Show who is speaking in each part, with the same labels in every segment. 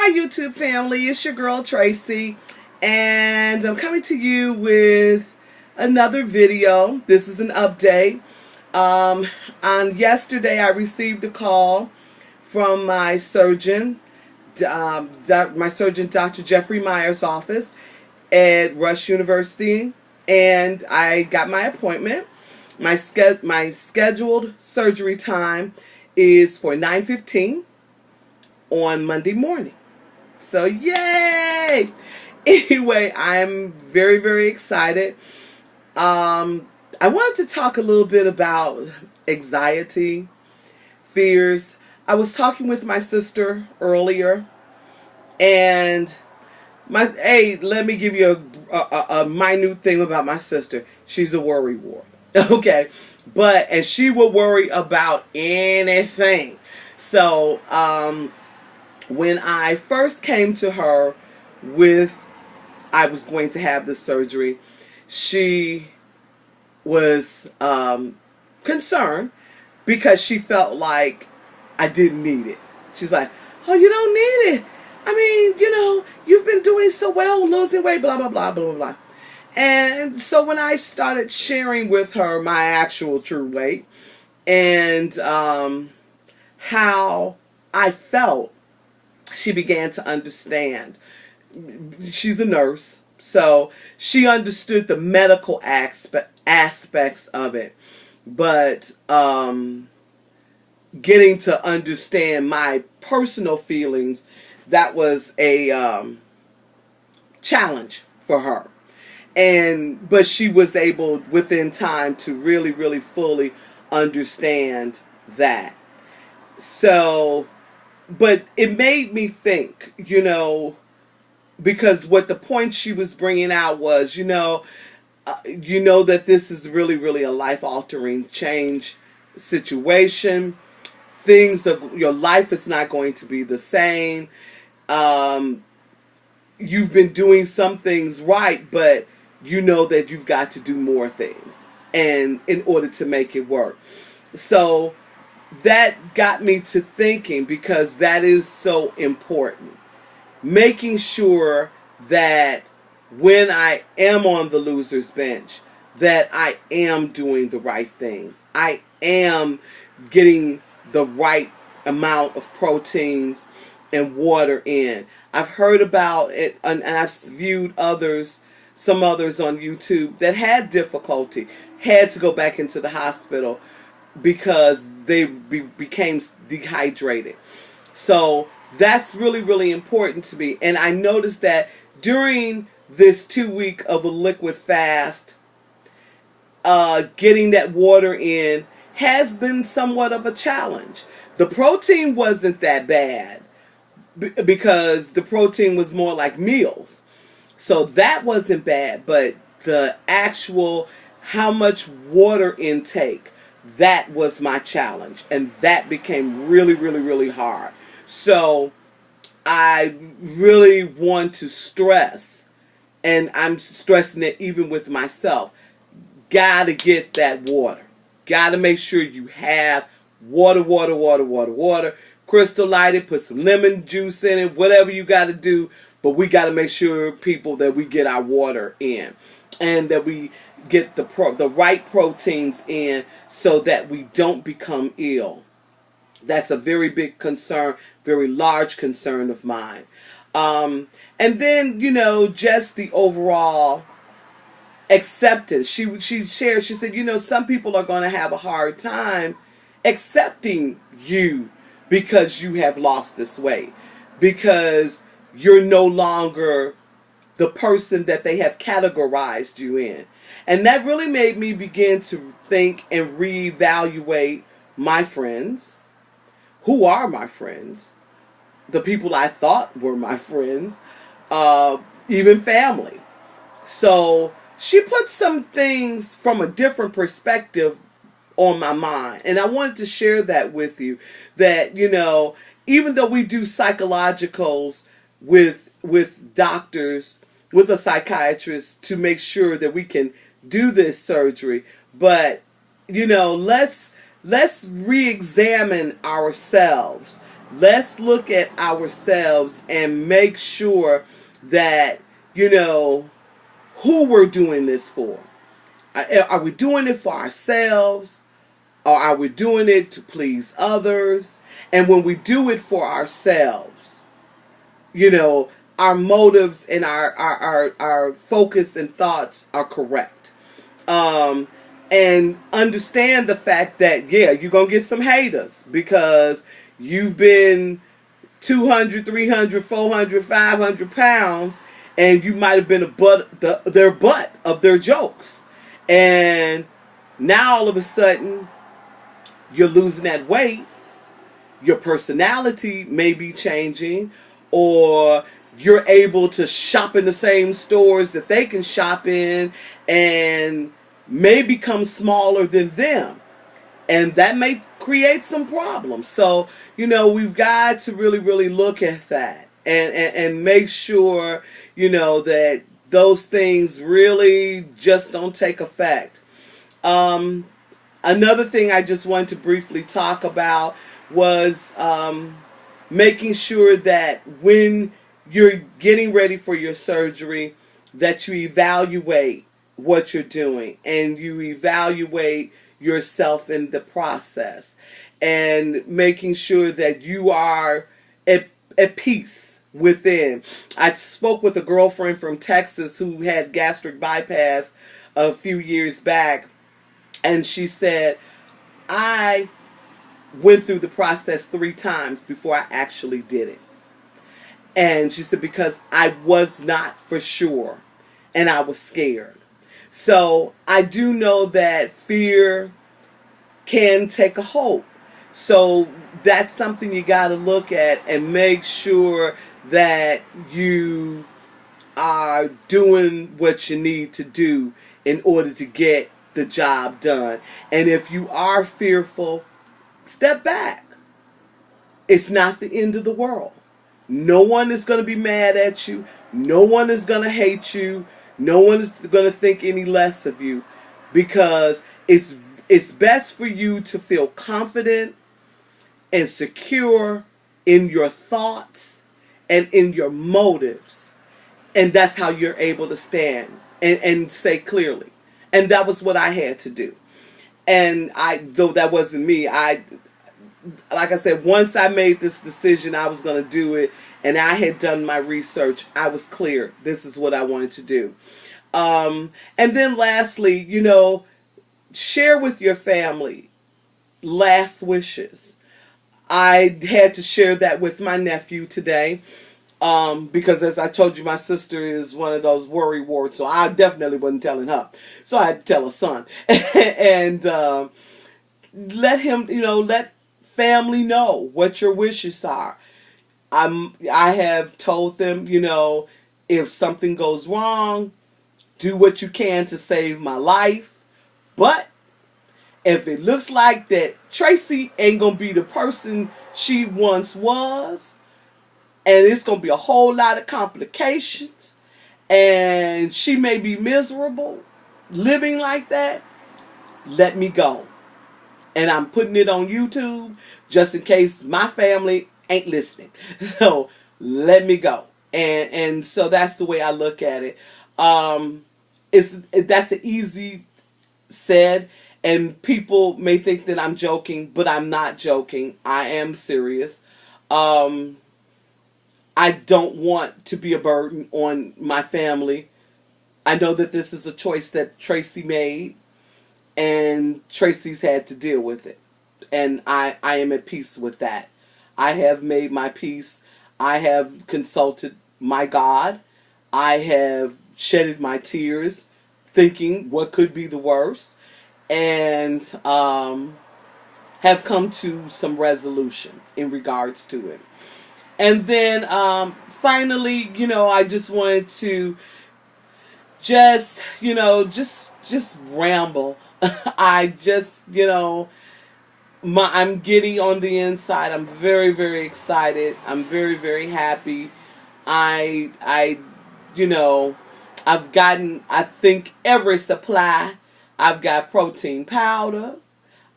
Speaker 1: Hi YouTube family, it's your girl Tracy, and I'm coming to you with another video. This is an update. On yesterday I received a call from my surgeon, Dr. Jeffrey Meyer's office at Rush University, and I got my appointment. My scheduled surgery time is for 9:15 on Monday morning. So yay! Anyway, I'm very, very excited. I wanted to talk a little bit about anxiety, fears. I was talking with my sister earlier, and let me give you a minute thing about my sister. She's a worry wart. Okay, and she will worry about anything. So, when I first came to her I was going to have this surgery, she was concerned because she felt like I didn't need it. She's like, oh, you don't need it. I mean, you've been doing so well, losing weight, blah, blah, blah, blah, blah, blah. And so when I started sharing with her my actual true weight and how I felt, she began to understand. She's a nurse, so she understood the medical aspects of it. But getting to understand my personal feelings, that was a challenge for her. But she was able within time to really, really fully understand that. So, but it made me think, because what the point she was bringing out was, that this is really, really a life-altering change situation. Your life is not going to be the same. You've been doing some things right, but you know that you've got to do more things and in order to make it work. So that got me to thinking, because that is so important. Making sure that when I am on the loser's bench, that I am doing the right things. I am getting the right amount of proteins and water in. I've heard about it, and I've viewed some others on YouTube that had difficulty, had to go back into the hospital because they became dehydrated. So that's really, really important to me. And I noticed that during this 2 week of a liquid fast, getting that water in has been somewhat of a challenge. The protein wasn't that bad because the protein was more like meals. So that wasn't bad, but the actual how much water intake, that was my challenge, and that became really, really, really hard. So I really want to stress, and I'm stressing it even with myself, gotta get that water. Gotta make sure you have water, crystal lighted, put some lemon juice in it, whatever you gotta do, but we gotta make sure, people, that we get our water in and that we get the right proteins in so that we don't become ill. That's a very big concern, very large concern of mine. And then, just the overall acceptance. She shared, she said, some people are going to have a hard time accepting you because you have lost this weight, because you're no longer the person that they have categorized you in. And that really made me begin to think and reevaluate my friends. Who are my friends? The people I thought were my friends, even family. So she put some things from a different perspective on my mind. And I wanted to share that with you, that, even though we do psychologicals with doctors, with a psychiatrist, to make sure that we can do this surgery, but let's re-examine ourselves. let's look at ourselves and make sure that, you know, who we're doing this for. Are we doing it for ourselves? Or are we doing it to please others? And when we do it for ourselves, you know, our motives and our focus and thoughts are correct. And understand the fact that, yeah, you're going to get some haters because you've been 200, 300, 400, 500 pounds, and you might have been their butt of their jokes. And now all of a sudden, you're losing that weight. Your personality may be changing, or you're able to shop in the same stores that they can shop in and may become smaller than them. And that may create some problems. So, you know, we've got to really, really look at that and make sure, you know, that those things really just don't take effect. Another thing I just wanted to briefly talk about was making sure that when you're getting ready for your surgery, that you evaluate what you're doing and you evaluate yourself in the process, and making sure that you are at peace within. I spoke with a girlfriend from Texas who had gastric bypass a few years back, and she said, I went through the process 3 times before I actually did it. And she said, because I was not for sure and I was scared. So I do know that fear can take a hold. So that's something you got to look at and make sure that you are doing what you need to do in order to get the job done. And if you are fearful, step back. It's not the end of the world. No one is going to be mad at you. No one is going to hate you. No one is going to think any less of you, because it's best for you to feel confident and secure in your thoughts and in your motives. And that's how you're able to stand and say clearly. And that was what I had to do. And though that wasn't me, like I said, once I made this decision I was going to do it, and I had done my research, I was clear. This is what I wanted to do. And then lastly, you know, share with your family last wishes. I had to share that with my nephew today. Because as I told you, my sister is one of those worry wards, so I definitely wasn't telling her. So I had to tell her son. And let him, you know, let family know what your wishes are. I have told them, you know, if something goes wrong, do what you can to save my life. But if it looks like that Tracy ain't going to be the person she once was, and it's going to be a whole lot of complications, and she may be miserable living like that, let me go. And I'm putting it on YouTube just in case my family ain't listening. So let me go. And so that's the way I look at it. That's an easy said, and people may think that I'm joking, but I'm not joking. I am serious. I don't want to be a burden on my family. I know that this is a choice that Tracy made, and Tracy's had to deal with it. And I am at peace with that. I have made my peace. I have consulted my God. I have shedded my tears thinking what could be the worst, and have come to some resolution in regards to it. And then finally, you know, I just wanted to just ramble. I just, you know, I'm giddy on the inside. I'm very, very excited. I'm very, very happy. You know, I've gotten, I think, every supply. I've got protein powder.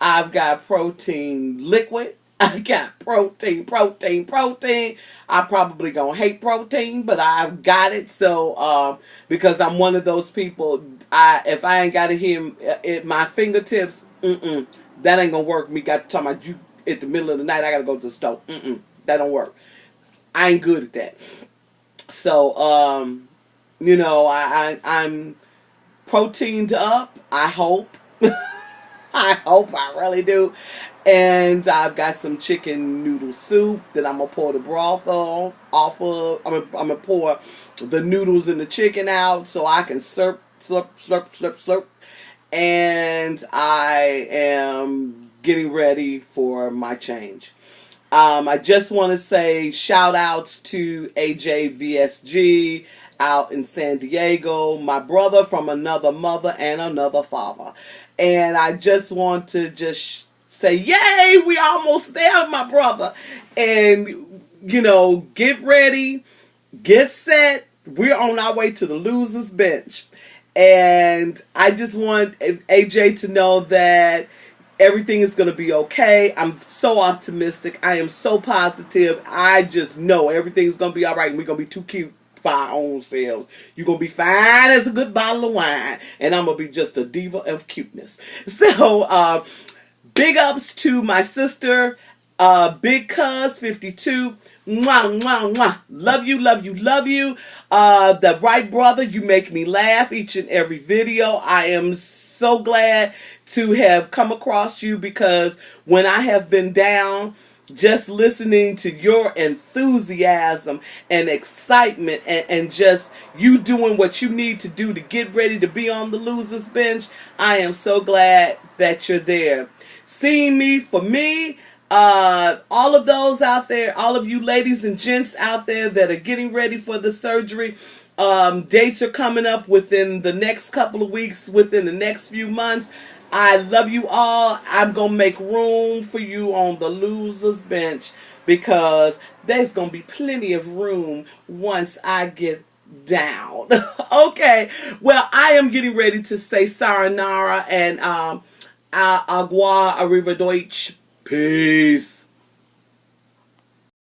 Speaker 1: I've got protein liquid. I got protein, protein, protein. I probably gonna hate protein, but I've got it. So, because I'm one of those people, if I ain't got it here at my fingertips, that ain't gonna work. Me got to talk about you at the middle of the night. I gotta go to the store. That don't work. I ain't good at that. So, you know, I'm proteined up. I hope. I hope, I really do. And I've got some chicken noodle soup that I'm gonna pour the broth off of. I'm gonna pour the noodles and the chicken out so I can slurp, slurp, slurp, slurp, slurp. And I am getting ready for my change. I just want to say shout outs to AJVSG out in San Diego, my brother from another mother and another father. And I just want to just say, yay, we almost there, my brother. And, you know, get ready, get set. We're on our way to the loser's bench. And I just want AJ to know that everything is going to be okay. I'm so optimistic. I am so positive. I just know everything's going to be all right. And we're going to be too cute by our own selves. You're going to be fine as a good bottle of wine. And I'm going to be just a diva of cuteness. So, big ups to my sister, Big Cuz 52. Mwah, mwah, mwah. Love you, love you, love you. The right brother, you make me laugh each and every video. I am so glad to have come across you, because when I have been down, just listening to your enthusiasm and excitement and just you doing what you need to do to get ready to be on the loser's bench, I am so glad that you're there. Seeing me for me, all of those out there, all of you ladies and gents out there that are getting ready for the surgery, dates are coming up within the next couple of weeks, within the next few months. I love you all. I'm going to make room for you on the loser's bench, because there's going to be plenty of room once I get down. Okay. Well, I am getting ready to say sayonara and agua arrivederci. Peace.